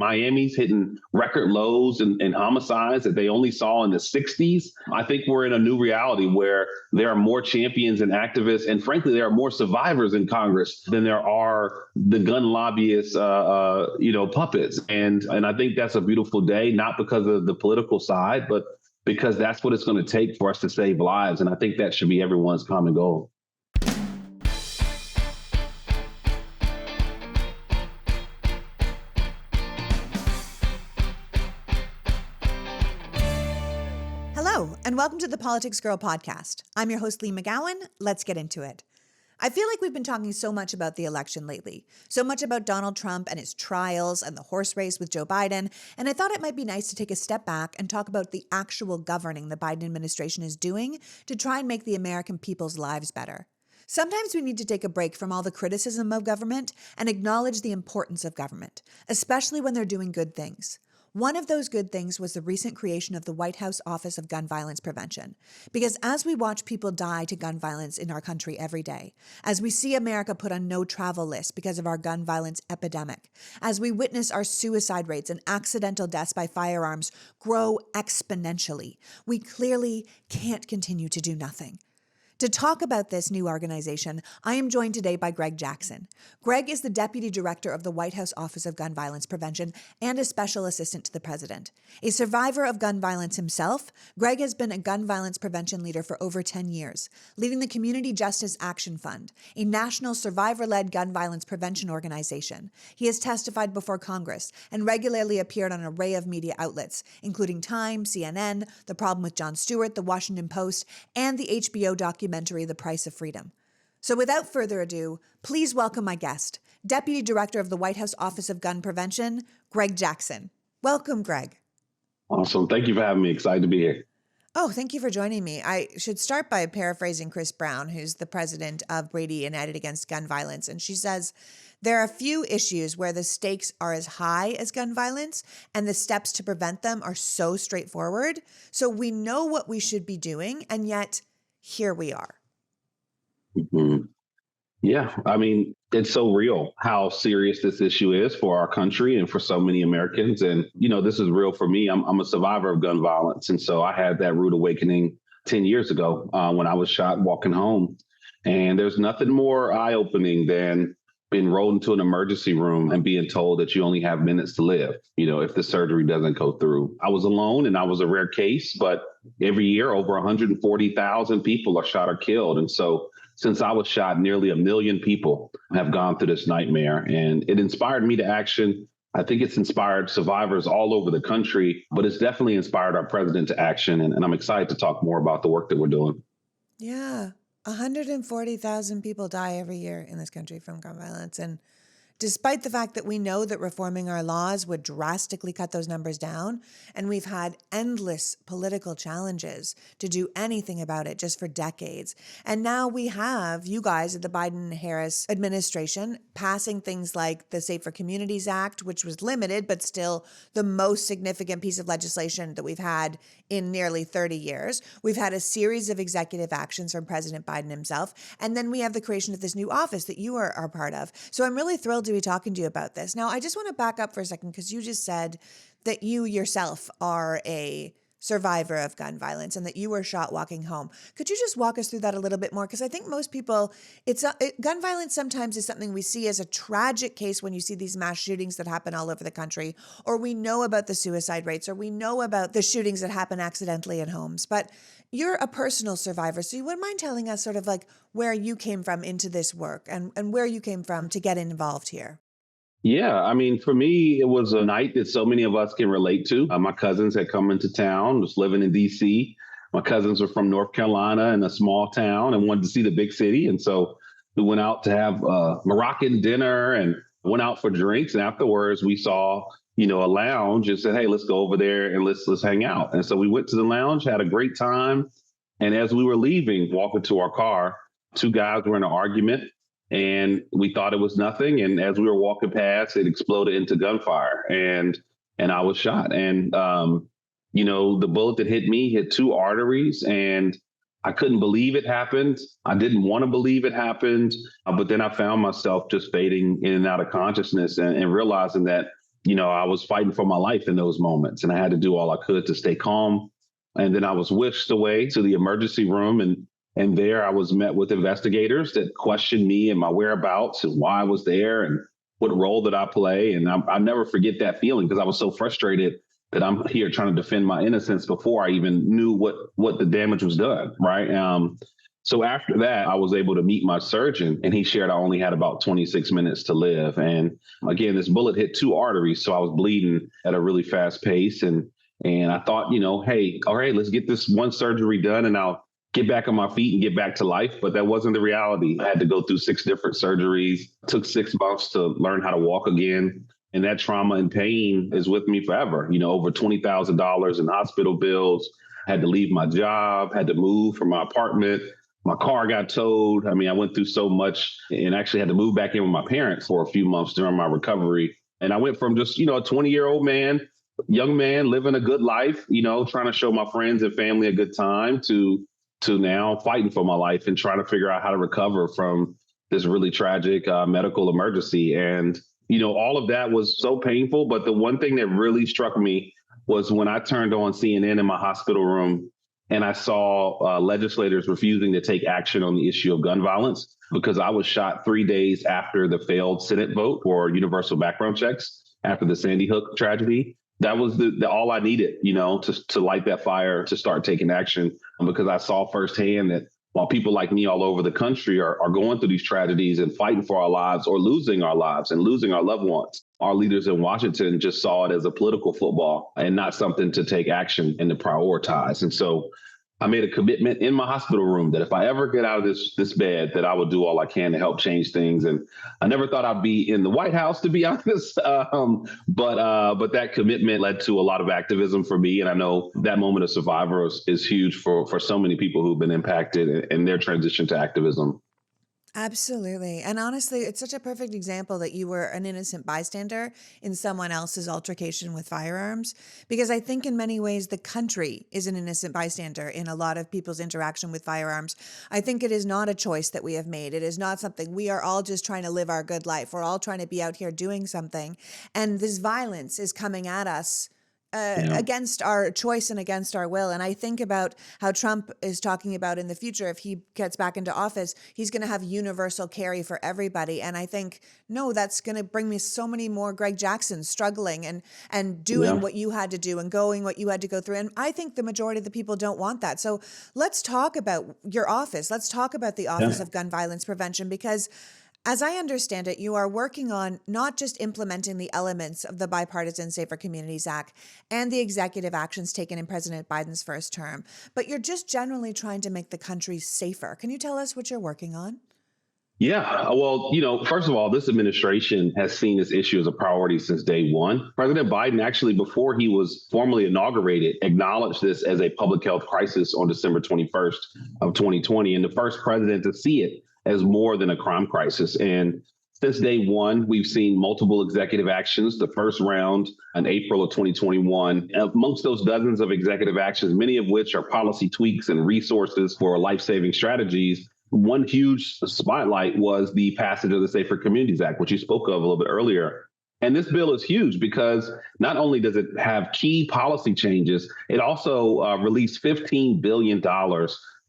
Miami's hitting record lows in homicides that they only saw in the 60s. I think we're in a new reality where there are more champions and activists, and frankly, there are more survivors in Congress than there are the gun lobbyists, puppets. And I think that's a beautiful day, not because of the political side, but because that's what it's going to take for us to save lives. And I think that should be everyone's common goal. Hello, and welcome to the PoliticsGirl podcast. I'm your host, Lee McGowan. Let's get into it. I feel like we've been talking so much about the election lately, so much about Donald Trump and his trials and the horse race with Joe Biden, and I thought it might be nice to take a step back and talk about the actual governing the Biden administration is doing to try and make the American people's lives better. Sometimes we need to take a break from all the criticism of government and acknowledge the importance of government, especially when they're doing good things. One of those good things was the recent creation of the White House Office of Gun Violence Prevention. Because as we watch people die to gun violence in our country every day, as we see America put on no travel list because of our gun violence epidemic, as we witness our suicide rates and accidental deaths by firearms grow exponentially, we clearly can't continue to do nothing. To talk about this new organization, I am joined today by Greg Jackson. Greg is the Deputy Director of the White House Office of Gun Violence Prevention and a Special Assistant to the President. A survivor of gun violence himself, Greg has been a gun violence prevention leader for over 10 years, leading the Community Justice Action Fund, a national survivor-led gun violence prevention organization. He has testified before Congress and regularly appeared on an array of media outlets, including Time, CNN, The Problem with Jon Stewart, The Washington Post, and the HBO documentary The Price of Freedom. So without further ado, please welcome my guest, Deputy Director of the White House Office of Gun Prevention, Greg Jackson. Welcome, Greg. Awesome. Thank you for having me. Excited to be here. Oh, thank you for joining me. I should start by paraphrasing Chris Brown, who's the president of Brady United Against Gun Violence. And she says, there are a few issues where the stakes are as high as gun violence and the steps to prevent them are so straightforward. So we know what we should be doing, and yet here we are. Mm-hmm. Yeah, I mean, it's so real how serious this issue is for our country and for so many Americans. And, this is real for me. I'm a survivor of gun violence. And so I had that rude awakening 10 years ago when I was shot walking home. And there's nothing more eye-opening than being rolled into an emergency room and being told that you only have minutes to live, if the surgery doesn't go through. I was alone and I was a rare case, but every year over 140,000 people are shot or killed. And so since I was shot, nearly 1 million people have gone through this nightmare, and it inspired me to action. I think it's inspired survivors all over the country, but it's definitely inspired our president to action. And I'm excited to talk more about the work that we're doing. Yeah. 140,000 people die every year in this country from gun violence. And despite the fact that we know that reforming our laws would drastically cut those numbers down, and we've had endless political challenges to do anything about it just for decades. And now we have you guys at the Biden-Harris administration passing things like the Safer Communities Act, which was limited, but still the most significant piece of legislation that we've had in nearly 30 years. We've had a series of executive actions from President Biden himself. And then we have the creation of this new office that you are part of. So I'm really thrilled to be talking to you about this. Now, I just want to back up for a second because you just said that you yourself are a survivor of gun violence and that you were shot walking home. Could you just walk us through that a little bit more? Because I think most people, gun violence sometimes is something we see as a tragic case when you see these mass shootings that happen all over the country, or we know about the suicide rates, or we know about the shootings that happen accidentally in homes. But you're a personal survivor, so you wouldn't mind telling us sort of like where you came from into this work and where you came from to get involved here. Yeah, I mean, for me, it was a night that so many of us can relate to. My cousins had come into town, was living in D.C. My cousins were from North Carolina in a small town and wanted to see the big city. And so we went out to have Moroccan dinner and went out for drinks. And afterwards, we saw, a lounge and said, hey, let's go over there and let's hang out. And so we went to the lounge, had a great time. And as we were leaving, walking to our car, two guys were in an argument. And we thought it was nothing. And as we were walking past, it exploded into gunfire and I was shot. And, the bullet that hit me hit two arteries and I couldn't believe it happened. I didn't want to believe it happened. But then I found myself just fading in and out of consciousness and realizing that I was fighting for my life in those moments, and I had to do all I could to stay calm. And then I was whisked away to the emergency room, and there I was met with investigators that questioned me and my whereabouts and why I was there and what role did I play. And I never forget that feeling because I was so frustrated that I'm here trying to defend my innocence before I even knew what the damage was done, right? So after that, I was able to meet my surgeon, and he shared I only had about 26 minutes to live. And again, this bullet hit two arteries, so I was bleeding at a really fast pace. And I thought, hey, all right, let's get this one surgery done, and I'll get back on my feet and get back to life. But that wasn't the reality. I had to go through 6 different surgeries. It took 6 months to learn how to walk again. And that trauma and pain is with me forever. Over $20,000 in hospital bills, had to leave my job, had to move from my apartment. My car got towed. I mean, I went through so much and actually had to move back in with my parents for a few months during my recovery. And I went from just, a 20-year-old man, young man living a good life, trying to show my friends and family a good time to now fighting for my life and trying to figure out how to recover from this really tragic medical emergency. And, all of that was so painful. But the one thing that really struck me was when I turned on CNN in my hospital room and I saw legislators refusing to take action on the issue of gun violence because I was shot 3 days after the failed Senate vote for universal background checks after the Sandy Hook tragedy. That was the all I needed, to light that fire, to start taking action, because I saw firsthand that while people like me all over the country are going through these tragedies and fighting for our lives or losing our lives and losing our loved ones, our leaders in Washington just saw it as a political football and not something to take action and to prioritize. And so I made a commitment in my hospital room that if I ever get out of this bed, that I will do all I can to help change things. And I never thought I'd be in the White House, to be honest. But that commitment led to a lot of activism for me. And I know that moment of survivor is huge for so many people who've been impacted in their transition to activism. Absolutely. And honestly, it's such a perfect example that you were an innocent bystander in someone else's altercation with firearms. Because I think in many ways, the country is an innocent bystander in a lot of people's interaction with firearms. I think it is not a choice that we have made. It is not something we are all just trying to live our good life. We're all trying to be out here doing something. And this violence is coming at us against our choice and against our will. And I think about how Trump is talking about in the future, if he gets back into office, he's going to have universal carry for everybody. And I think, no, that's going to bring me so many more Greg Jacksons struggling and doing what you had to do and going what you had to go through. And I think the majority of the people don't want that. So let's talk about your office. Let's talk about the Office of Gun Violence Prevention, because as I understand it, you are working on not just implementing the elements of the Bipartisan Safer Communities Act and the executive actions taken in President Biden's first term, but you're just generally trying to make the country safer. Can you tell us what you're working on? Yeah, well, first of all, this administration has seen this issue as a priority since day one. President Biden actually, before he was formally inaugurated, acknowledged this as a public health crisis on December 21st of 2020, and the first president to see it as more than a crime crisis. And since day one, we've seen multiple executive actions. The first round in April of 2021, amongst those dozens of executive actions, many of which are policy tweaks and resources for life-saving strategies. One huge spotlight was the passage of the Safer Communities Act, which you spoke of a little bit earlier. And this bill is huge because not only does it have key policy changes, it also released $15 billion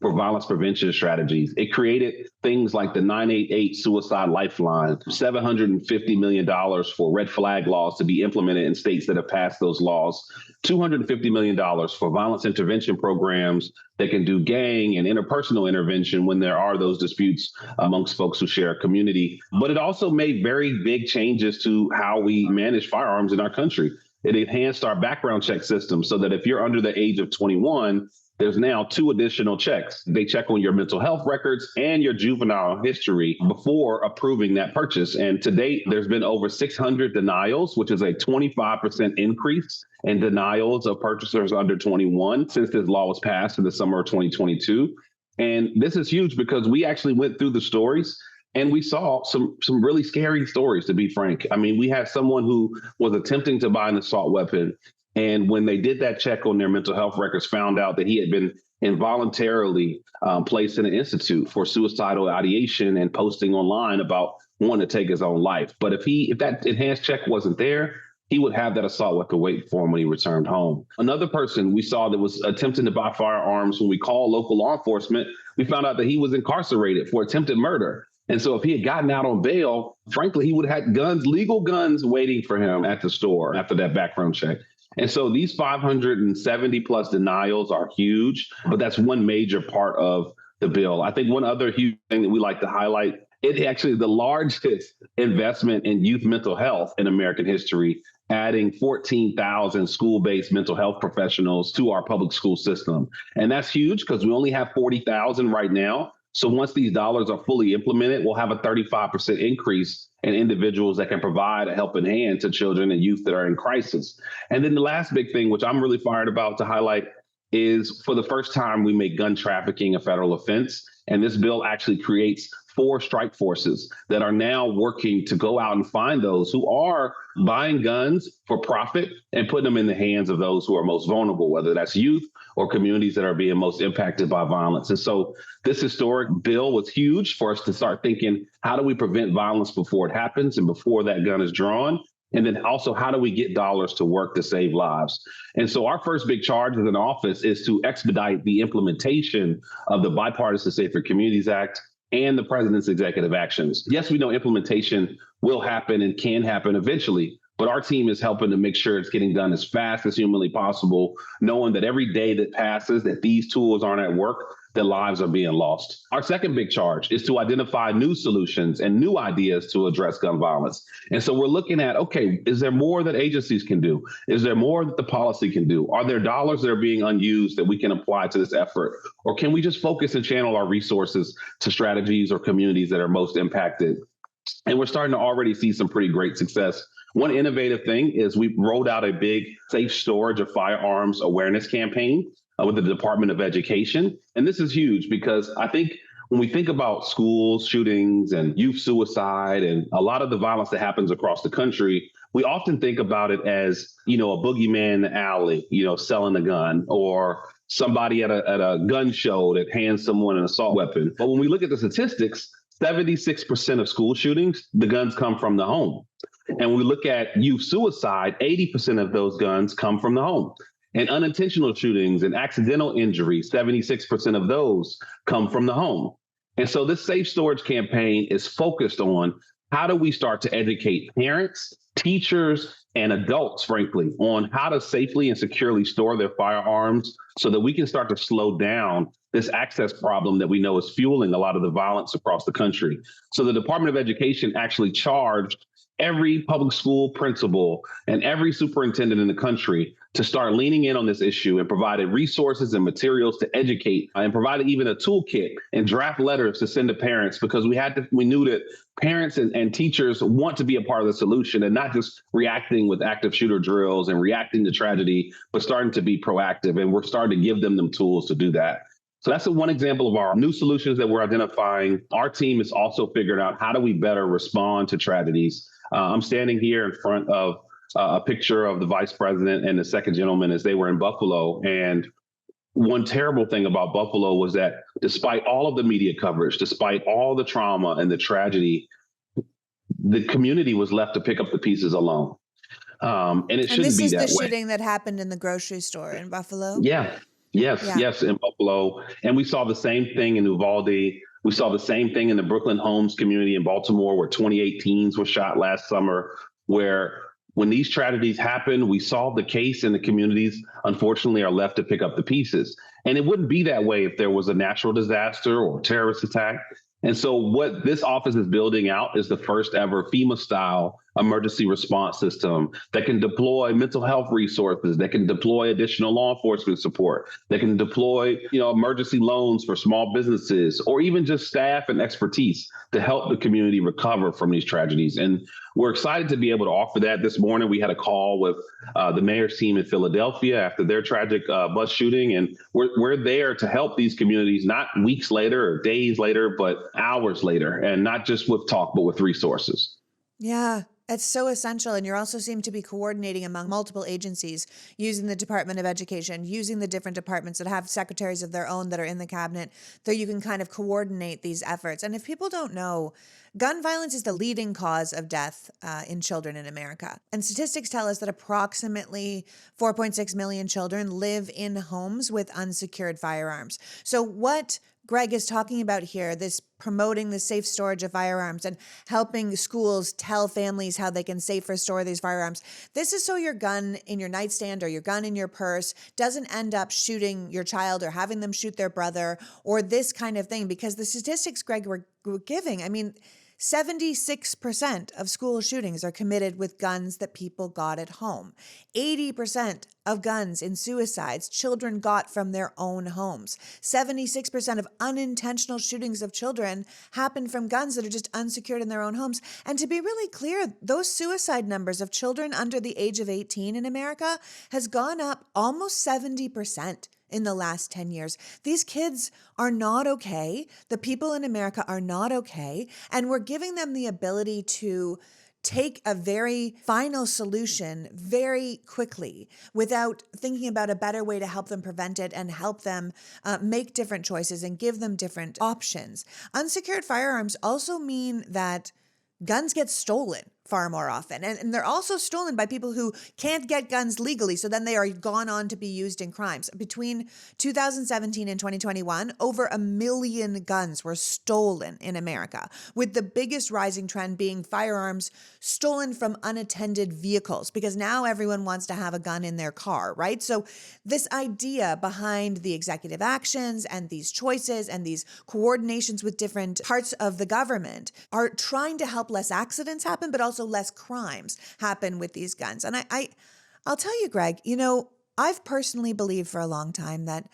for violence prevention strategies. It created things like the 988 Suicide Lifeline, $750 million for red flag laws to be implemented in states that have passed those laws, $250 million for violence intervention programs that can do gang and interpersonal intervention when there are those disputes amongst folks who share a community. But it also made very big changes to how we manage firearms in our country. It enhanced our background check system so that if you're under the age of 21, there's now 2 additional checks. They check on your mental health records and your juvenile history before approving that purchase. And to date, there's been over 600 denials, which is a 25% increase in denials of purchasers under 21 since this law was passed in the summer of 2022. And this is huge because we actually went through the stories and we saw some really scary stories, to be frank. I mean, we had someone who was attempting to buy an assault weapon. And when they did that check on their mental health records, found out that he had been involuntarily placed in an institute for suicidal ideation and posting online about wanting to take his own life. But if that enhanced check wasn't there, he would have that assault weapon wait for him when he returned home. Another person we saw that was attempting to buy firearms, when we called local law enforcement, we found out that he was incarcerated for attempted murder. And so if he had gotten out on bail, frankly, he would have had guns, legal guns waiting for him at the store after that background check. And so these 570 plus denials are huge, but that's one major part of the bill. I think one other huge thing that we like to highlight, it actually the largest investment in youth mental health in American history, adding 14,000 school-based mental health professionals to our public school system. And that's huge because we only have 40,000 right now. So once these dollars are fully implemented, we'll have a 35% increase in individuals that can provide a helping hand to children and youth that are in crisis. And then the last big thing, which I'm really fired about to highlight, is for the first time, we make gun trafficking a federal offense. And this bill actually creates 4 strike forces that are now working to go out and find those who are buying guns for profit and putting them in the hands of those who are most vulnerable, whether that's youth or communities that are being most impacted by violence. And so this historic bill was huge for us to start thinking, how do we prevent violence before it happens and before that gun is drawn? And then also, how do we get dollars to work to save lives? And so our first big charge as an office is to expedite the implementation of the Bipartisan Safer Communities Act and the president's executive actions. Yes, we know implementation will happen and can happen eventually, but our team is helping to make sure it's getting done as fast as humanly possible, knowing that every day that passes, that these tools aren't at work, that lives are being lost. Our second big charge is to identify new solutions and new ideas to address gun violence. And so we're looking at, okay, is there more that agencies can do? Is there more that the policy can do? Are there dollars that are being unused that we can apply to this effort? Or can we just focus and channel our resources to strategies or communities that are most impacted? And we're starting to already see some pretty great success. One innovative thing is we rolled out a big safe storage of firearms awareness campaign with the Department of Education. And this is huge because I think when we think about school shootings and youth suicide and a lot of the violence that happens across the country, we often think about it as, a boogeyman in the alley, selling a gun, or somebody at a gun show that hands someone an assault weapon. But when we look at the statistics, 76% of school shootings, the guns come from the home. And when we look at youth suicide, 80% of those guns come from the home. And unintentional shootings and accidental injuries, 76% of those come from the home. And so this safe storage campaign is focused on how do we start to educate parents, teachers, and adults, frankly, on how to safely and securely store their firearms so that we can start to slow down this access problem that we know is fueling a lot of the violence across the country. So the Department of Education actually charged every public school principal and every superintendent in the country to start leaning in on this issue and provided resources and materials to educate and provided even a toolkit and draft letters to send to parents because we knew that parents and teachers want to be a part of the solution and not just reacting with active shooter drills and reacting to tragedy, but starting to be proactive. And we're starting to give them tools to do that. So that's one example of our new solutions that we're identifying. Our team has also figured out how do we better respond to tragedies. I'm standing here in front of a picture of the vice president and the second gentleman as they were in Buffalo. And one terrible thing about Buffalo was that despite all of the media coverage, despite all the trauma and the tragedy, the community was left to pick up the pieces alone. And it shouldn't be that way. This is the shooting that happened in the grocery store in Buffalo? Yeah. Yes, in Buffalo. And we saw the same thing in Uvalde. We saw the same thing in the Brooklyn Homes community in Baltimore, where 28 teens were shot last summer, where when these tragedies happen, we solve the case and the communities, unfortunately, are left to pick up the pieces. And it wouldn't be that way if there was a natural disaster or terrorist attack. And so what this office is building out is the first ever FEMA-style emergency response system that can deploy mental health resources, that can deploy additional law enforcement support, that can deploy, emergency loans for small businesses, or even just staff and expertise to help the community recover from these tragedies. And we're excited to be able to offer that. This morning, we had a call with the mayor's team in Philadelphia after their tragic bus shooting. And we're there to help these communities, not weeks later or days later, but hours later, and not just with talk, but with resources. Yeah. It's so essential. And you also seem to be coordinating among multiple agencies, using the Department of Education, using the different departments that have secretaries of their own that are in the cabinet, so you can kind of coordinate these efforts. And if people don't know, gun violence is the leading cause of death in children in America. And statistics tell us that approximately 4.6 million children live in homes with unsecured firearms. So what Greg is talking about here, this promoting the safe storage of firearms and helping schools tell families how they can safer store these firearms. This is so your gun in your nightstand or your gun in your purse doesn't end up shooting your child or having them shoot their brother or this kind of thing. Because the statistics Greg were giving, I mean, 76% of school shootings are committed with guns that people got at home. 80% of guns in suicides children got from their own homes. 76% of unintentional shootings of children happen from guns that are just unsecured in their own homes. And to be really clear, those suicide numbers of children under the age of 18 in America has gone up almost 70% in the last 10 years. These kids are not okay. The people in America are not okay. And we're giving them the ability to take a very final solution very quickly without thinking about a better way to help them prevent it and help them make different choices and give them different options. Unsecured firearms also mean that guns get stolen far more often. And they're also stolen by people who can't get guns legally. So then they are gone on to be used in crimes. Between 2017 and 2021, over 1 million guns were stolen in America, with the biggest rising trend being firearms stolen from unattended vehicles, because now everyone wants to have a gun in their car, right? So this idea behind the executive actions and these choices and these coordinations with different parts of the government are trying to help less accidents happen, but also less crimes happen with these guns. And I'll tell you, Greg, I've personally believed for a long time that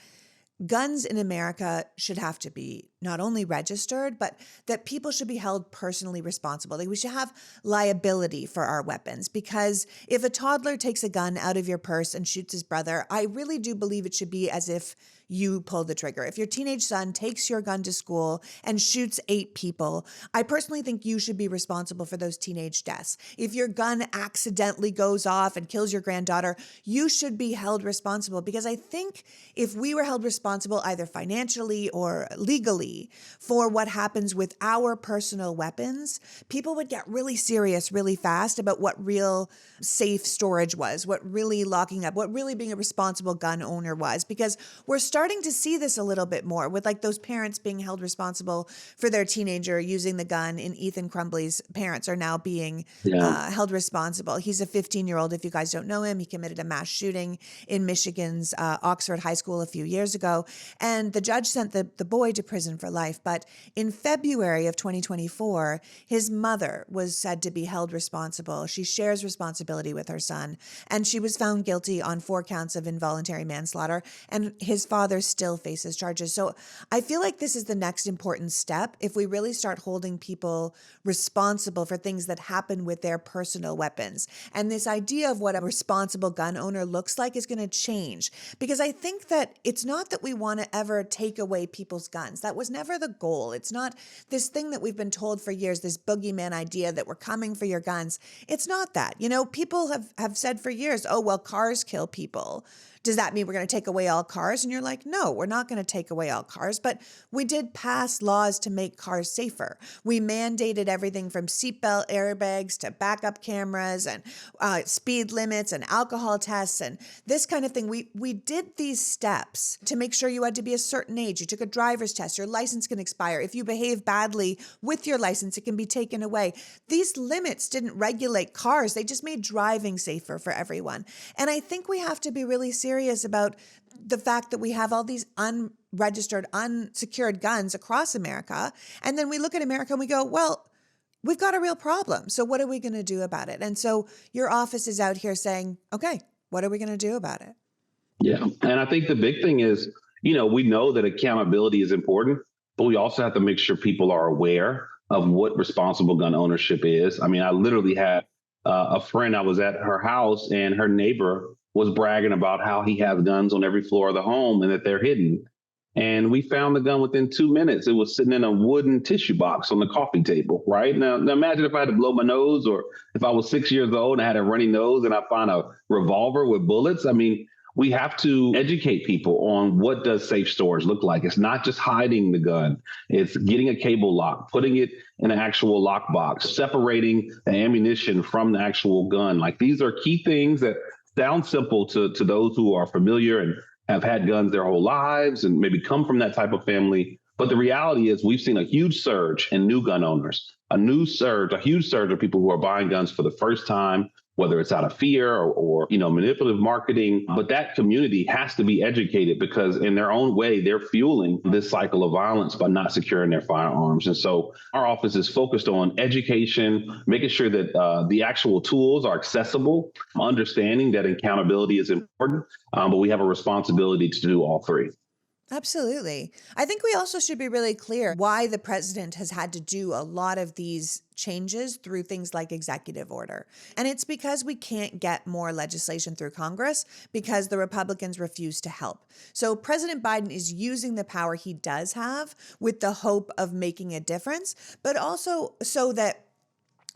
guns in America should have to be not only registered, but that people should be held personally responsible. Like we should have liability for our weapons, because if a toddler takes a gun out of your purse and shoots his brother, I really do believe it should be as if you pull the trigger. If your teenage son takes your gun to school and shoots 8 people, I personally think you should be responsible for those teenage deaths. If your gun accidentally goes off and kills your granddaughter, you should be held responsible, because I think if we were held responsible either financially or legally for what happens with our personal weapons, people would get really serious really fast about what real safe storage was, what really locking up, what really being a responsible gun owner was, because we're starting to see this a little bit more with like those parents being held responsible for their teenager using the gun. And Ethan Crumbley's parents are now being held responsible. He's a 15-year-old. If you guys don't know him, he committed a mass shooting in Michigan's Oxford High School a few years ago. And the judge sent the boy to prison for life. But in February of 2024, his mother was said to be held responsible. She shares responsibility with her son, and she was found guilty on 4 counts of involuntary manslaughter. And his father still faces charges. So I feel like this is the next important step if we really start holding people responsible for things that happen with their personal weapons. And this idea of what a responsible gun owner looks like is going to change, because I think that it's not that we want to ever take away people's guns. That was never the goal. It's not this thing that we've been told for years, this boogeyman idea that we're coming for your guns. It's not that. People have said for years, oh, well, cars kill people. Does that mean we're going to take away all cars? And you're like, no, we're not going to take away all cars. But we did pass laws to make cars safer. We mandated everything from seatbelt airbags to backup cameras and speed limits and alcohol tests and this kind of thing. We did these steps to make sure you had to be a certain age. You took a driver's test. Your license can expire. If you behave badly with your license, it can be taken away. These limits didn't regulate cars. They just made driving safer for everyone. And I think we have to be really serious about the fact that we have all these unregistered, unsecured guns across America. And then we look at America and we go, well, we've got a real problem. So what are we going to do about it? And so your office is out here saying, okay, what are we going to do about it? Yeah. And I think the big thing is, we know that accountability is important, but we also have to make sure people are aware of what responsible gun ownership is. I mean, I literally had a friend, I was at her house and her neighbor was bragging about how he has guns on every floor of the home and that they're hidden. And we found the gun within 2 minutes. It was sitting in a wooden tissue box on the coffee table, right? Now imagine if I had to blow my nose, or if I was 6 years old and I had a runny nose and I found a revolver with bullets. I mean, we have to educate people on what does safe storage look like. It's not just hiding the gun. It's getting a cable lock, putting it in an actual lockbox, separating the ammunition from the actual gun. Like, these are key things that sound simple to those who are familiar and have had guns their whole lives and maybe come from that type of family. But the reality is we've seen a huge surge in new gun owners, a huge surge of people who are buying guns for the first time, whether it's out of fear or manipulative marketing. But that community has to be educated, because in their own way, they're fueling this cycle of violence by not securing their firearms. And so our office is focused on education, making sure that the actual tools are accessible, understanding that accountability is important, but we have a responsibility to do all three. Absolutely. I think we also should be really clear why the president has had to do a lot of these changes through things like executive order. And it's because we can't get more legislation through Congress because the Republicans refuse to help. So President Biden is using the power he does have with the hope of making a difference, but also so that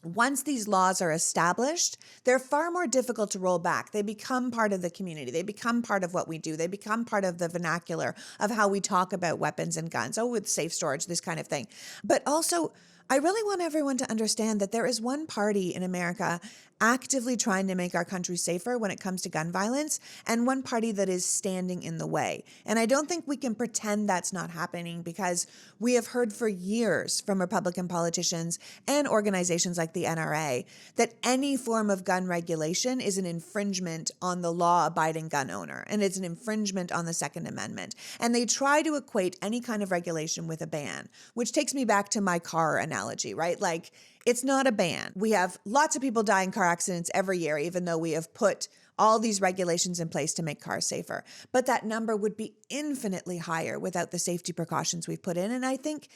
once these laws are established, they're far more difficult to roll back. They become part of the community. They become part of what we do. They become part of the vernacular of how we talk about weapons and guns. Oh, with safe storage, this kind of thing. But also, I really want everyone to understand that there is one party in America actively trying to make our country safer when it comes to gun violence, and one party that is standing in the way. And I don't think we can pretend that's not happening, because we have heard for years from Republican politicians and organizations like the NRA that any form of gun regulation is an infringement on the law-abiding gun owner, and it's an infringement on the Second Amendment. And they try to equate any kind of regulation with a ban, which takes me back to my car analogy, right? Like, it's not a ban. We have lots of people die in car accidents every year, even though we have put all these regulations in place to make cars safer. But that number would be infinitely higher without the safety precautions we've put in. And I think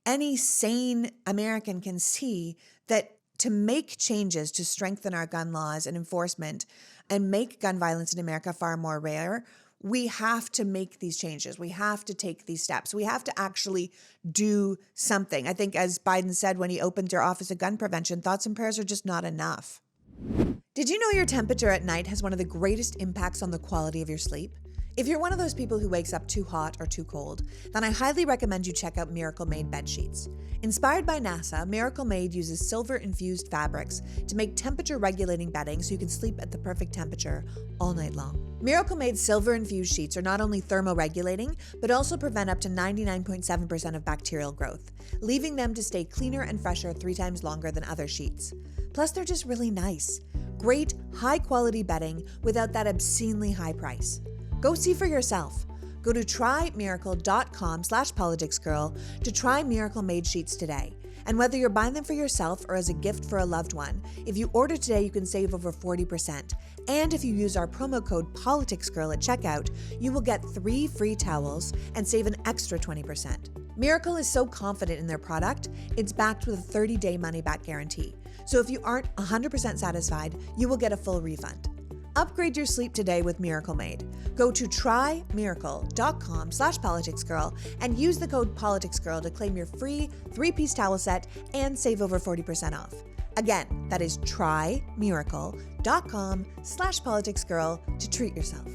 any sane American can see that to make changes to strengthen our gun laws and enforcement and make gun violence in America far more rare, we have to make these changes. We have to take these steps. We have to actually do something. I think, as Biden said when he opened your Office of Gun Prevention, thoughts and prayers are just not enough. Did you know your temperature at night has one of the greatest impacts on the quality of your sleep? If you're one of those people who wakes up too hot or too cold, then I highly recommend you check out Miracle Made bed sheets. Inspired by NASA, Miracle Made uses silver-infused fabrics to make temperature-regulating bedding so you can sleep at the perfect temperature all night long. Miracle Made silver-infused sheets are not only thermoregulating, but also prevent up to 99.7% of bacterial growth, leaving them to stay cleaner and fresher 3 times longer than other sheets. Plus, they're just really nice. Great, high-quality bedding without that obscenely high price. Go see for yourself. Go to trymiracle.com/politicsgirl to try Miracle Made sheets today. And whether you're buying them for yourself or as a gift for a loved one, if you order today, you can save over 40%. And if you use our promo code PoliticsGirl at checkout, you will get 3 free towels and save an extra 20%. Miracle is so confident in their product, it's backed with a 30-day money-back guarantee. So if you aren't 100% satisfied, you will get a full refund. Upgrade your sleep today with Miracle Made. Go to trymiracle.com/politicsgirl and use the code PoliticsGirl to claim your free 3-piece towel set and save over 40% off. Again, that is trymiracle.com/politicsgirl to treat yourself.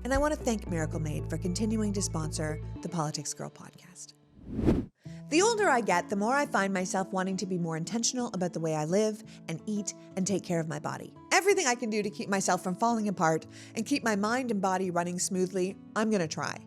And I want to thank Miracle Made for continuing to sponsor the Politics Girl podcast. The older I get, the more I find myself wanting to be more intentional about the way I live and eat and take care of my body. Everything I can do to keep myself from falling apart and keep my mind and body running smoothly, I'm going to try.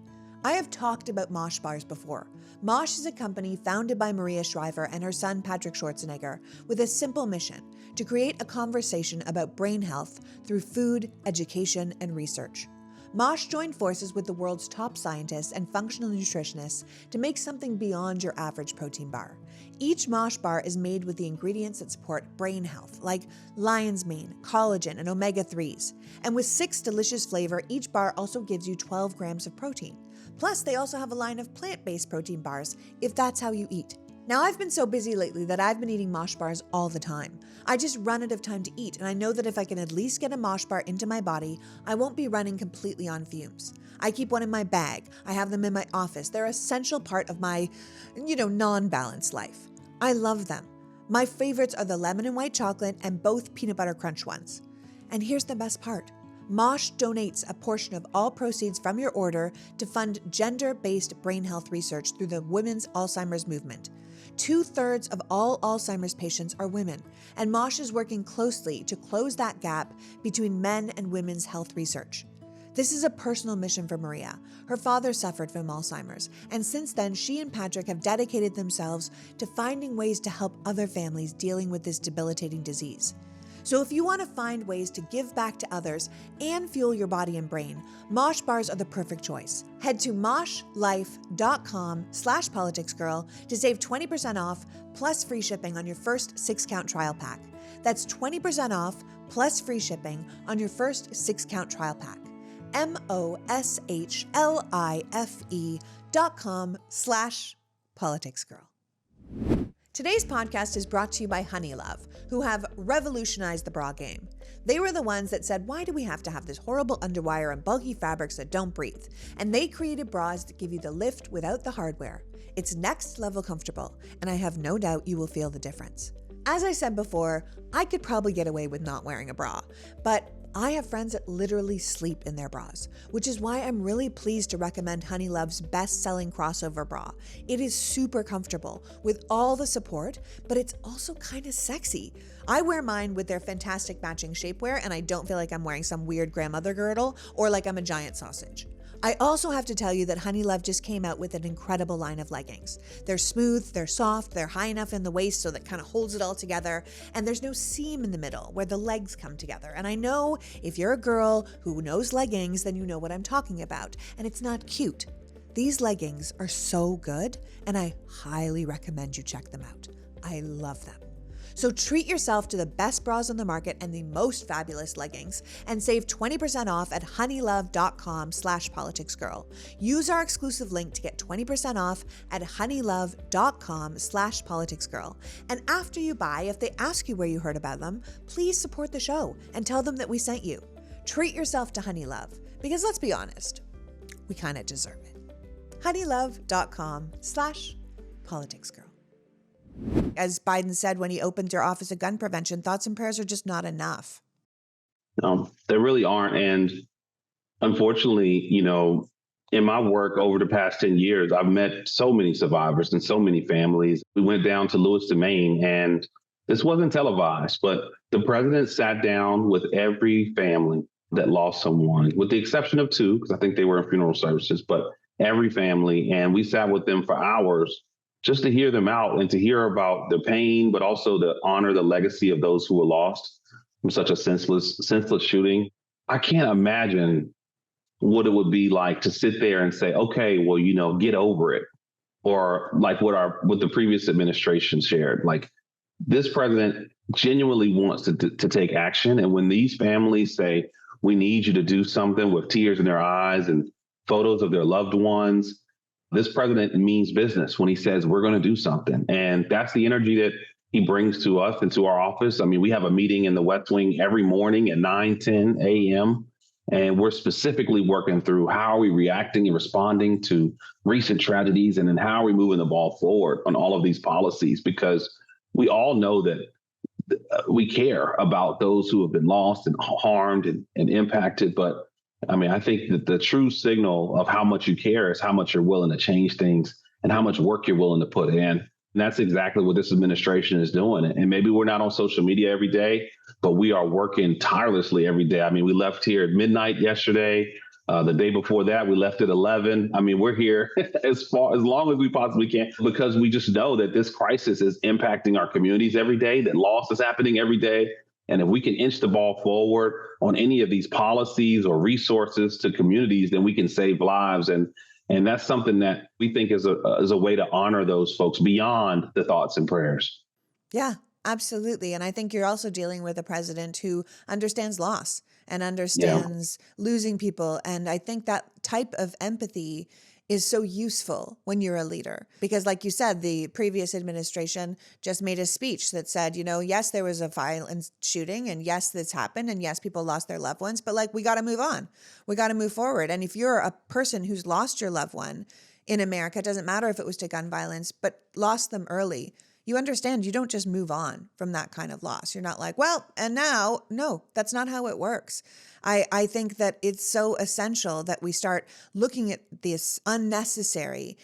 I have talked about Mosh bars before. Mosh is a company founded by Maria Shriver and her son Patrick Schwarzenegger with a simple mission: to create a conversation about brain health through food, education, and research. Mosh joined forces with the world's top scientists and functional nutritionists to make something beyond your average protein bar. Each Mosh bar is made with the ingredients that support brain health, like lion's mane, collagen, and omega-3s. And with 6 delicious flavor, each bar also gives you 12 grams of protein. Plus, they also have a line of plant-based protein bars, if that's how you eat. Now, I've been so busy lately that I've been eating mosh bars all the time. I just run out of time to eat, and I know that if I can at least get a mosh bar into my body, I won't be running completely on fumes. I keep one in my bag. I have them in my office. They're an essential part of my, non-balanced life. I love them. My favorites are the lemon and white chocolate and both peanut butter crunch ones. And here's the best part. Mosh donates a portion of all proceeds from your order to fund gender-based brain health research through the Women's Alzheimer's Movement. 2/3 of all Alzheimer's patients are women, and Mosh is working closely to close that gap between men and women's health research. This is a personal mission for Maria. Her father suffered from Alzheimer's, and since then, she and Patrick have dedicated themselves to finding ways to help other families dealing with this debilitating disease. So if you want to find ways to give back to others and fuel your body and brain, Mosh bars are the perfect choice. Head to moshlife.com/politicsgirl to save 20% off plus free shipping on your first 6-count trial pack. That's 20% off plus free shipping on your first 6-count trial pack. moshlife.com/politicsgirl. Today's podcast is brought to you by Honeylove, who have revolutionized the bra game. They were the ones that said, why do we have to have this horrible underwire and bulky fabrics that don't breathe? And they created bras that give you the lift without the hardware. It's next level comfortable, and I have no doubt you will feel the difference. As I said before, I could probably get away with not wearing a bra, but I have friends that literally sleep in their bras, which is why I'm really pleased to recommend Honeylove's best-selling crossover bra. It is super comfortable with all the support, but it's also kind of sexy. I wear mine with their fantastic matching shapewear, and I don't feel like I'm wearing some weird grandmother girdle or like I'm a giant sausage. I also have to tell you that Honeylove just came out with an incredible line of leggings. They're smooth, they're soft, they're high enough in the waist so that kind of holds it all together, and there's no seam in the middle where the legs come together. And I know if you're a girl who knows leggings, then you know what I'm talking about, and it's not cute. These leggings are so good, and I highly recommend you check them out. I love them. So treat yourself to the best bras on the market and the most fabulous leggings and save 20% off at honeylove.com/politicsgirl. Use our exclusive link to get 20% off at honeylove.com/politicsgirl. And after you buy, if they ask you where you heard about them, please support the show and tell them that we sent you. Treat yourself to Honeylove, because let's be honest, we kind of deserve it. honeylove.com/politicsgirl. As Biden said when he opened your Office of Gun Prevention, thoughts and prayers are just not enough. No, they really aren't. And unfortunately, in my work over the past 10 years, I've met so many survivors and so many families. We went down to Lewiston, Maine, and this wasn't televised, but the president sat down with every family that lost someone, with the exception of 2, because I think they were in funeral services, but every family. And we sat with them for hours just to hear them out and to hear about the pain, but also to honor the legacy of those who were lost from such a senseless shooting. I can't imagine what it would be like to sit there and say, okay, well, get over it. Or like what the previous administration shared, like this president genuinely wants to take action. And when these families say, we need you to do something, with tears in their eyes and photos of their loved ones, this president means business when he says we're going to do something. And that's the energy that he brings to us and to our office. I mean, we have a meeting in the West Wing every morning at 9:10 a.m. And we're specifically working through how are we reacting and responding to recent tragedies, and then how are we moving the ball forward on all of these policies, because we all know that we care about those who have been lost and harmed and impacted. But I mean, I think that the true signal of how much you care is how much you're willing to change things and how much work you're willing to put in. And that's exactly what this administration is doing. And maybe we're not on social media every day, but we are working tirelessly every day. I mean, we left here at midnight yesterday. The day before that, we left at 11. I mean, we're here as long as we possibly can, because we just know that this crisis is impacting our communities every day, that loss is happening every day. And if we can inch the ball forward on any of these policies or resources to communities, then we can save lives. And that's something that we think is a way to honor those folks beyond the thoughts and prayers. Yeah, absolutely. And I think you're also dealing with a president who understands loss and understands losing people. And I think that type of empathy is so useful when you're a leader. Because like you said, the previous administration just made a speech that said, yes, there was a violent shooting and yes, this happened and yes, people lost their loved ones, but like, we got to move on. We got to move forward. And if you're a person who's lost your loved one in America, it doesn't matter if it was to gun violence, but lost them early, you understand you don't just move on from that kind of loss. You're not like, well, and now, no, that's not how it works. I think that it's so essential that we start looking at these unnecessary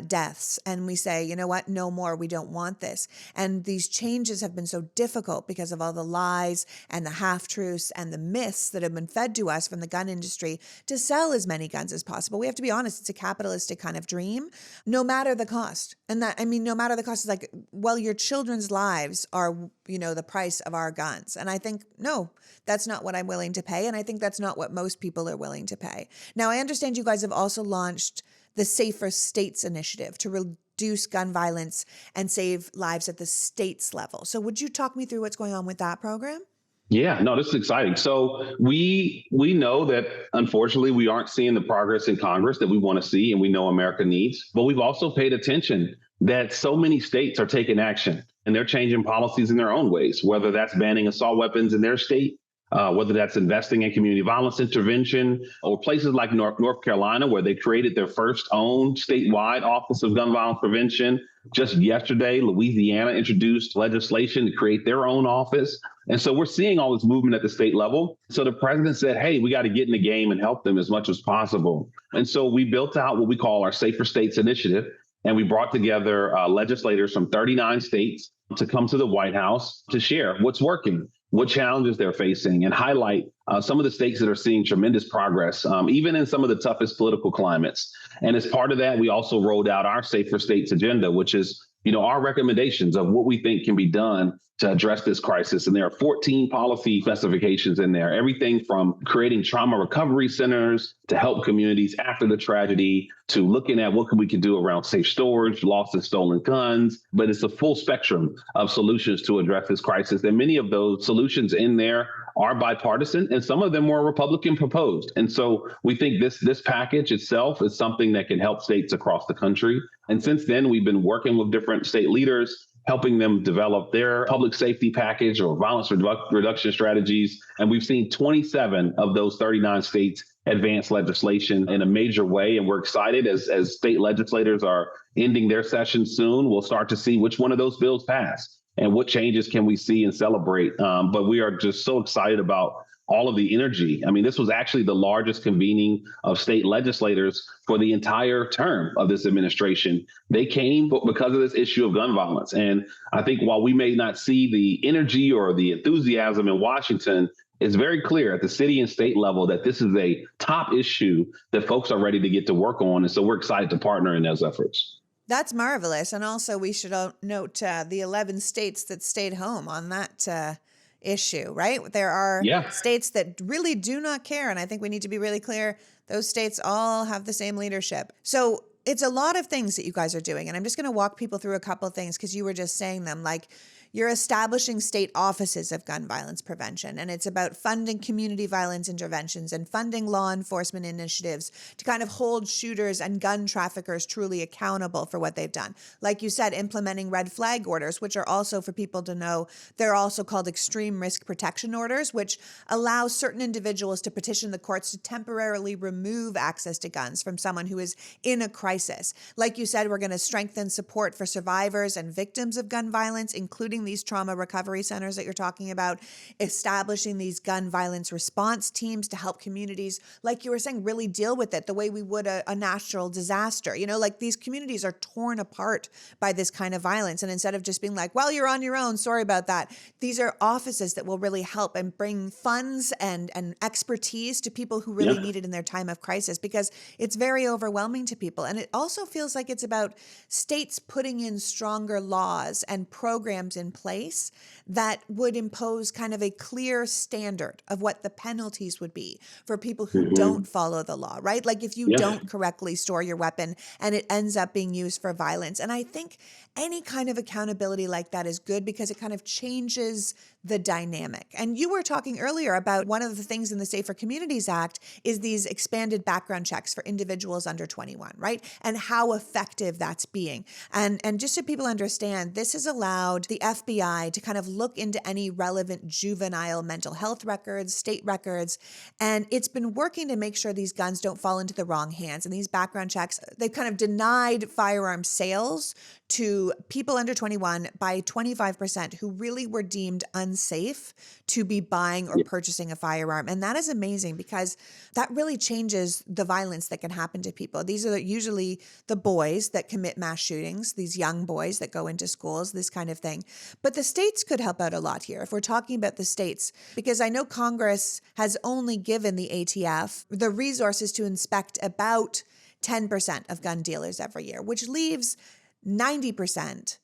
deaths and we say, you know what, no more, we don't want this. And these changes have been so difficult because of all the lies and the half-truths and the myths that have been fed to us from the gun industry to sell as many guns as possible. We have to be honest, it's a capitalistic kind of dream, no matter the cost. And that, I mean, no matter the cost is like, well, your children's lives are, the price of our guns. And I think, no, that's not what I'm willing to pay. And I think that's not what most people are willing to pay. Now, I understand you guys have also launched the Safer States Initiative to reduce gun violence and save lives at the states level. So would you talk me through what's going on with that program? Yeah, no, this is exciting. So we know that unfortunately we aren't seeing the progress in Congress that we want to see and we know America needs. But we've also paid attention that so many states are taking action and they're changing policies in their own ways, whether that's banning assault weapons in their state, whether that's investing in community violence intervention, or places like North Carolina, where they created their first own statewide Office of Gun Violence Prevention. Just yesterday, Louisiana introduced legislation to create their own office. And so we're seeing all this movement at the state level. So the president said, hey, we got to get in the game and help them as much as possible. And so we built out what we call our Safer States Initiative. And we brought together legislators from 39 states to come to the White House to share what's working, what challenges they're facing, and highlight some of the states that are seeing tremendous progress, even in some of the toughest political climates. And as part of that, we also rolled out our Safer States agenda, which is, our recommendations of what we think can be done to address this crisis. And there are 14 policy specifications in there, everything from creating trauma recovery centers to help communities after the tragedy, to looking at what we can do around safe storage, lost and stolen guns. But it's a full spectrum of solutions to address this crisis. And many of those solutions in there are bipartisan, and some of them were Republican proposed. And so we think this package itself is something that can help states across the country. And since then, we've been working with different state leaders, helping them develop their public safety package or violence reduction strategies. And we've seen 27 of those 39 states advance legislation in a major way. And we're excited as state legislators are ending their session soon, we'll start to see which one of those bills pass and what changes can we see and celebrate. But we are just so excited about all of the energy. I mean, this was actually the largest convening of state legislators for the entire term of this administration. They came because of this issue of gun violence. And I think while we may not see the energy or the enthusiasm in Washington, it's very clear at the city and state level that this is a top issue that folks are ready to get to work on. And so we're excited to partner in those efforts. That's marvelous. And also we should note the 11 states that stayed home on that issue, right? There are states that really do not care. And I think we need to be really clear. Those states all have the same leadership. So it's a lot of things that you guys are doing. And I'm just going to walk people through a couple of things because you were just saying them, like you're establishing state offices of gun violence prevention. And it's about funding community violence interventions and funding law enforcement initiatives to kind of hold shooters and gun traffickers truly accountable for what they've done. Like you said, implementing red flag orders, which are also, for people to know, they're also called extreme risk protection orders, which allow certain individuals to petition the courts to temporarily remove access to guns from someone who is in a crisis. Like you said, we're going to strengthen support for survivors and victims of gun violence, including these trauma recovery centers that you're talking about, establishing these gun violence response teams to help communities, like you were saying, really deal with it the way we would a natural disaster. Like these communities are torn apart by this kind of violence. And instead of just being like, well, you're on your own, sorry about that, these are offices that will really help and bring funds and expertise to people who really need it in their time of crisis, because it's very overwhelming to people. And it also feels like it's about states putting in stronger laws and programs in place that would impose kind of a clear standard of what the penalties would be for people who don't follow the law, right? Like if you Yeah. don't correctly store your weapon and it ends up being used for violence. And I think any kind of accountability like that is good because it kind of changes the dynamic. And you were talking earlier about one of the things in the Safer Communities Act is these expanded background checks for individuals under 21, right? And how effective that's being. And just so people understand, this has allowed the FBI to kind of look into any relevant juvenile mental health records, state records, and it's been working to make sure these guns don't fall into the wrong hands. And these background checks, they've kind of denied firearm sales to people under 21 by 25% who really were deemed unsafe to be buying or purchasing a firearm. And that is amazing because that really changes the violence that can happen to people. These are usually the boys that commit mass shootings, these young boys that go into schools, this kind of thing. But the states could help out a lot here if we're talking about the states, because I know Congress has only given the ATF the resources to inspect about 10% of gun dealers every year, which leaves 90%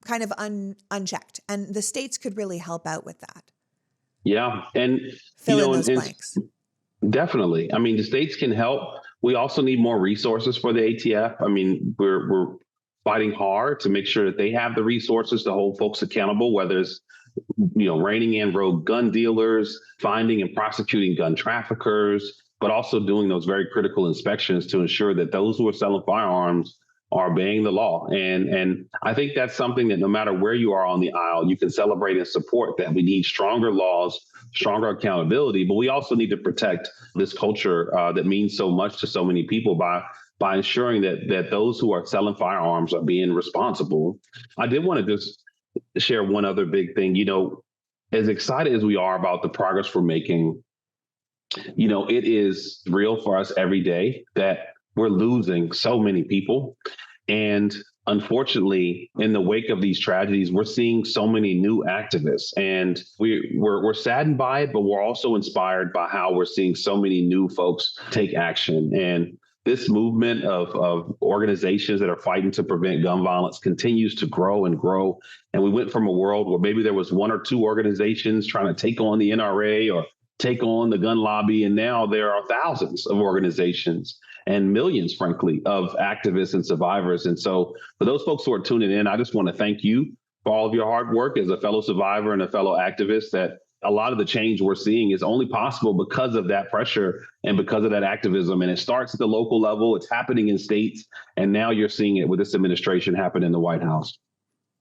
kind of unchecked. And the states could really help out with that. Yeah. And, Fill in and, those blanks. definitely. I mean, the states can help. We also need more resources for the ATF. I mean, we're fighting hard to make sure that they have the resources to hold folks accountable, whether it's, reining in rogue gun dealers, finding and prosecuting gun traffickers, but also doing those very critical inspections to ensure that those who are selling firearms are obeying the law. And I think that's something that no matter where you are on the aisle, you can celebrate and support that. We need stronger laws, stronger accountability, but we also need to protect this culture that means so much to so many people by ensuring that those who are selling firearms are being responsible. I did want to just share one other big thing. As excited as we are about the progress we're making, it is real for us every day that we're losing so many people. And unfortunately, in the wake of these tragedies, we're seeing so many new activists, and we're saddened by it, but we're also inspired by how we're seeing so many new folks take action. And this movement of organizations that are fighting to prevent gun violence continues to grow and grow. And we went from a world where maybe there was one or two organizations trying to take on the NRA or take on the gun lobby, and now there are thousands of organizations and millions, frankly, of activists and survivors. And so for those folks who are tuning in, I just want to thank you for all of your hard work as a fellow survivor and a fellow activist. That a lot of the change we're seeing is only possible because of that pressure and because of that activism. And it starts at the local level. It's happening in states. And now you're seeing it with this administration happen in the White House.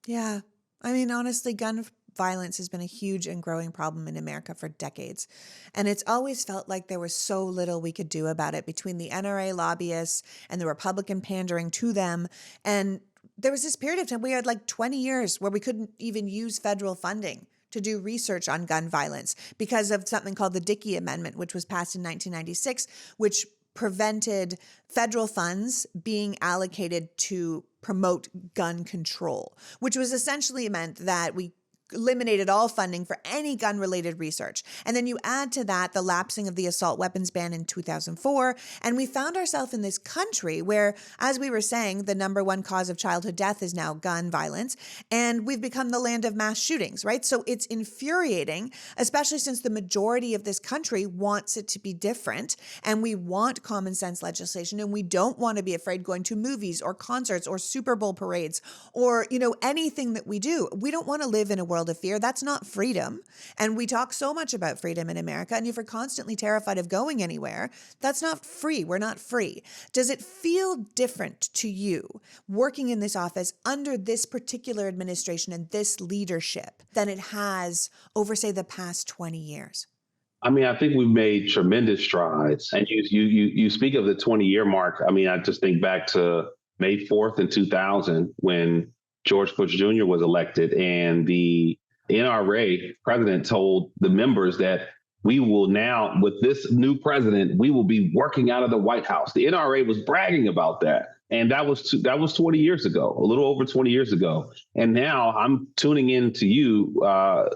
Yeah. I mean, honestly, gun violence has been a huge and growing problem in America for decades. And it's always felt like there was so little we could do about it between the NRA lobbyists and the Republican pandering to them. And there was this period of time, we had like 20 years where we couldn't even use federal funding to do research on gun violence because of something called the Dickey Amendment, which was passed in 1996, which prevented federal funds being allocated to promote gun control, which was essentially meant that we eliminated all funding for any gun-related research. And then you add to that the lapsing of the assault weapons ban in 2004, and we found ourselves in this country where, as we were saying, the number one cause of childhood death is now gun violence, and we've become the land of mass shootings, right? So it's infuriating, especially since the majority of this country wants it to be different, and we want common sense legislation, and we don't want to be afraid going to movies or concerts or Super Bowl parades or, anything that we do. We don't want to live in a world of fear. That's not freedom. And we talk so much about freedom in America. And if you're constantly terrified of going anywhere, that's not free. We're not free. Does it feel different to you working in this office under this particular administration and this leadership than it has over, say, the past 20 years? I mean, I think we've made tremendous strides. And you speak of the 20-year mark. I mean, I just think back to May 4th in 2000 when George Bush Jr. was elected, and the NRA president told the members that we will now, with this new president, we will be working out of the White House. The NRA was bragging about that. And that was 20 years ago, a little over 20 years ago. And now I'm tuning in to you,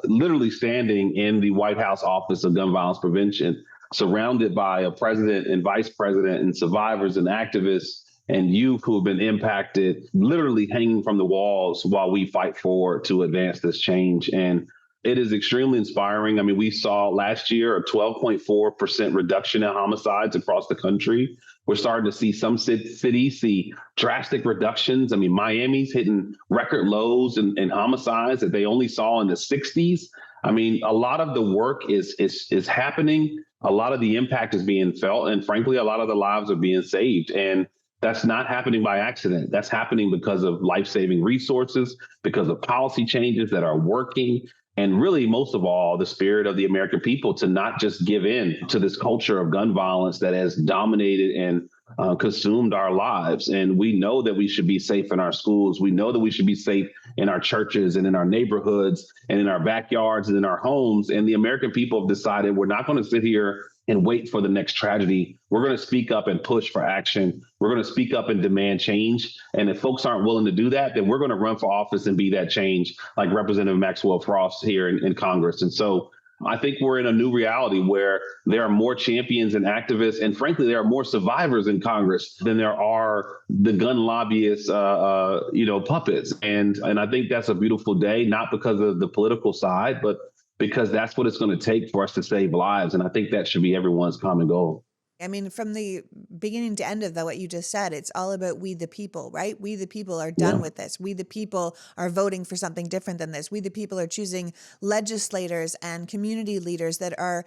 literally standing in the White House Office of Gun Violence Prevention, surrounded by a president and vice president and survivors and activists. and youth who have been impacted, literally hanging from the walls while we fight forward to advance this change. And it is extremely inspiring. I mean, we saw last year a 12.4% reduction in homicides across the country. We're starting to see some cities see drastic reductions. I mean, Miami's hitting record lows in homicides that they only saw in the 60s. I mean, a lot of the work is happening. A lot of the impact is being felt. And frankly, a lot of the lives are being saved. And that's not happening by accident. That's happening because of life-saving resources, because of policy changes that are working. And really, most of all, the spirit of the American people to not just give in to this culture of gun violence that has dominated and consumed our lives. And we know that we should be safe in our schools. We know that we should be safe in our churches and in our neighborhoods and in our backyards and in our homes. And the American people have decided we're not going to sit here and wait for the next tragedy. We're going to speak up and push for action. We're going to speak up and demand change. And if folks aren't willing to do that, then we're going to run for office and be that change, like Representative Maxwell Frost here in Congress. And so I think we're in a new reality where there are more champions and activists, and frankly, there are more survivors in Congress than there are the gun lobbyists, puppets. And I think that's a beautiful day, not because of the political side, but because that's what it's going to take for us to save lives. And I think that should be everyone's common goal. I mean, from the beginning to end of what you just said, it's all about we the people, right? We the people are done with this. We the people are voting for something different than this. We the people are choosing legislators and community leaders that are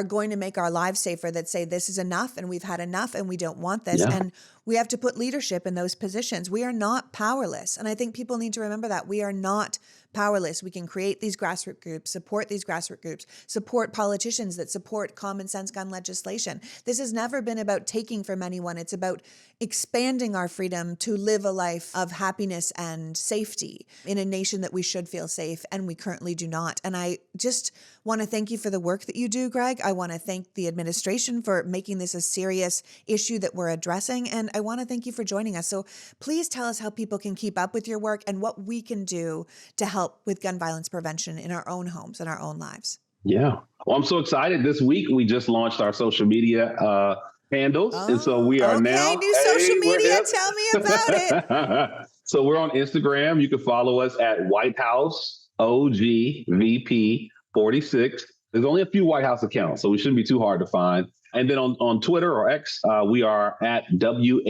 going to make our lives safer, that say this is enough and we've had enough and we don't want this. Yeah. And we have to put leadership in those positions. We are not powerless. And I think people need to remember that we are not powerless. We can create these grassroots groups, support these grassroots groups, support politicians that support common sense gun legislation. This has never been about taking from anyone. It's about expanding our freedom to live a life of happiness and safety in a nation that we should feel safe, and we currently do not. And I just want to thank you for the work that you do, Greg. I want to thank the administration for making this a serious issue that we're addressing. And I want to thank you for joining us. So please tell us how people can keep up with your work and what we can do to help with gun violence prevention in our own homes and our own lives. Yeah. Well, I'm so excited. This week, we just launched our social media handles. And so we are now. New social media. Tell me about it. So we're on Instagram. You can follow us at White House OGVP 46. There's only a few White House accounts, so we shouldn't be too hard to find. And then on Twitter or X, we are at WHOGVP.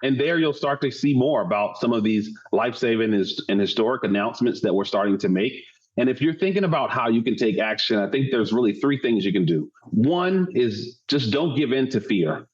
And there you'll start to see more about some of these life-saving and historic announcements that we're starting to make. And if you're thinking about how you can take action, I think there's really three things you can do. One is just don't give in to fear.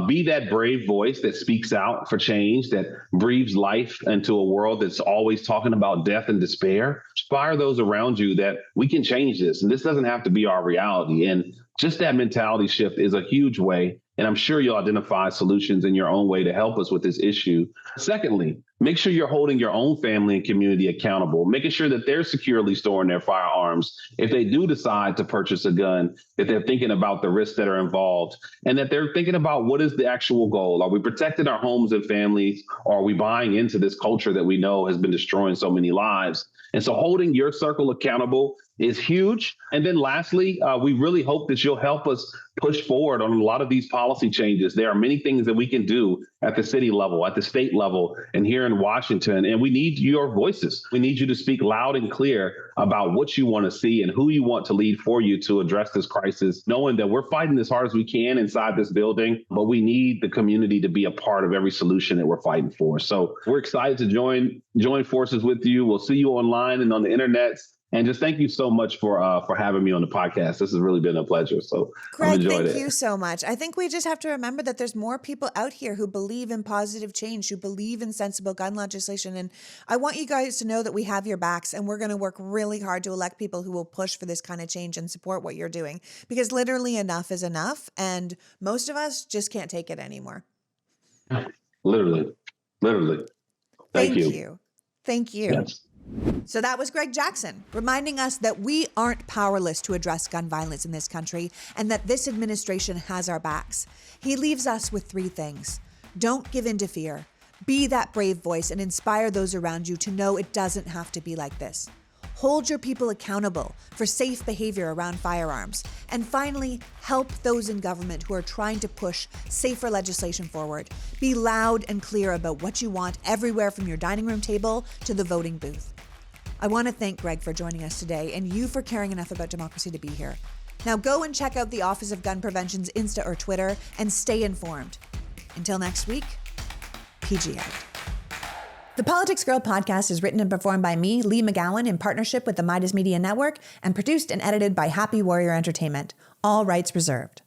Be that brave voice that speaks out for change, that breathes life into a world that's always talking about death and despair. Inspire those around you that we can change this. And this doesn't have to be our reality. And just that mentality shift is a huge way. And I'm sure you'll identify solutions in your own way to help us with this issue. Secondly, make sure you're holding your own family and community accountable, making sure that they're securely storing their firearms. If they do decide to purchase a gun, if they're thinking about the risks that are involved, and that they're thinking about what is the actual goal. Are we protecting our homes and families, or are we buying into this culture that we know has been destroying so many lives? And so holding your circle accountable is huge. And then lastly, we really hope that you'll help us push forward on a lot of these policy changes. There are many things that we can do at the city level, at the state level, and here in Washington. And we need your voices. We need you to speak loud and clear about what you want to see and who you want to lead for you to address this crisis, knowing that we're fighting as hard as we can inside this building, but we need the community to be a part of every solution that we're fighting for. So we're excited to join forces with you. We'll see you online and on the internet. And just thank you so much for having me on the podcast. This has really been a pleasure. So Greg, thank you so much. I think we just have to remember that there's more people out here who believe in positive change, who believe in sensible gun legislation. And I want you guys to know that we have your backs, and we're going to work really hard to elect people who will push for this kind of change and support what you're doing, because literally enough is enough. And most of us just can't take it anymore. Literally. Thank you. Thank you. Yes. So that was Greg Jackson reminding us that we aren't powerless to address gun violence in this country, and that this administration has our backs. He leaves us with three things. Don't give in to fear. Be that brave voice and inspire those around you to know it doesn't have to be like this. Hold your people accountable for safe behavior around firearms. And finally, help those in government who are trying to push safer legislation forward. Be loud and clear about what you want everywhere from your dining room table to the voting booth. I want to thank Greg for joining us today and you for caring enough about democracy to be here. Now go and check out the Office of Gun Prevention's Insta or Twitter and stay informed. Until next week, PG out. The PoliticsGirl podcast is written and performed by me, Lee McGowan, in partnership with the Meidas Media Network, and produced and edited by Happy Warrior Entertainment. All rights reserved.